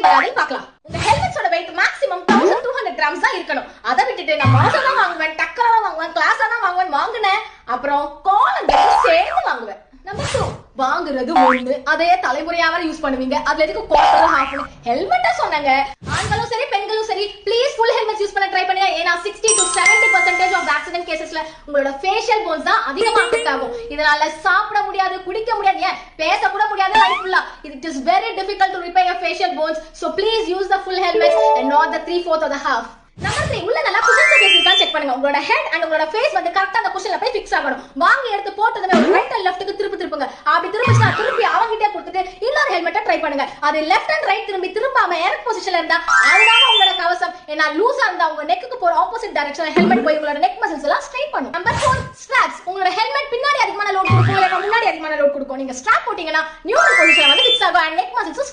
வராதுன்னு பார்க்கலாம். உங்க ஹெல்மெட்ஸோட weight maximum 1200 grams தான் இருக்கணும். அதை விட்டுட்டு நான் மாசம் தான் வாங்குவேன், டக்கரா தான் வாங்குவேன், கிளாஸா தான் வாங்குவேன், அப்புறம் காலம் சேர்ந்து வாங்குவேன். நம்பர் 2, வாங்குறது ஒண்ணு, அதே தலைமுறையா வர யூஸ் பண்ணுவீங்க. அதுல எதுக்கு குவார்டர் ஹாஃப்? ஹெல்மெட்டா சொன்னாங்க. ஆண்களும் சரி பெண்களும் சரி ப்ளீஸ் ஃபுல் ஹெல்மெட் யூஸ் பண்ண ட்ரை பண்ணுங்க. ஏன்னா 60 to 70% ஆஃப் ஆக்சிடென்ட் கேசஸ்ல உங்களோட ஃபேஷியல் போன்ஸ் தான் அதிகமா அஃபெக்ட் ஆகும். இதனால சாப்பிட முடியாது, குடிக்க முடியாது, ஏன் பேச கூட முடியாது லைஃப் ஃபுல்லா. It is very difficult to repair your facial bones. So please use the full helmet and not the 3/4 or the half. Number 3, உள்ள நல்லா குஷன் சர்ஃபேஸ் இருக்கான்னு செக் பண்ணுங்க. உங்களோட ஹெட் அண்ட் உங்களோட ஃபேஸ் வந்து கரெக்ட்டா அந்த குஷன்ல போய் ஃபிக்ஸ் ஆகணும். வாங்கி எடுத்து போட்டதுமே ஒரு ரைட் அண்ட் லெஃப்ட்க்கு திருப்புங்க. அப்படி திரும்பிச்சா திருப்பி அவங்கிட்டே கொடுத்துட்டு இன்னொரு ஹெல்மெட்டை ட்ரை பண்ணுங்க. அது லெஃப்ட் அண்ட் ரைட் திரும்பாம எரக்ட் பொசிஷன்ல இருந்தா அதுதான் உங்களோட கவசம். ஏன்னா லூசா இருந்தா உங்க நெக்குக்கு போற ஆப்போசிட் டைரக்ஷன்ல ஹெல்மெட் போய் உங்களோட நெக் மசில்ஸ் எல்லாம் ஸ்ட்ரெயின் பண்ணும். Number 4, straps. உங்களோட ஹெல்மெட் பின்னாடி அதிகமான லோட் கொடுக்கும், இல்ல முன்னாடி அதிகமான லோட் கொடுக்கும். நீங்க ஸ்ட்ராப் போட்டீங்கன்னா நியூட்ரல் பொசிஷன்ல வந்து ஃபிக்ஸ் ஆகும் and நெக் மசில்ஸ்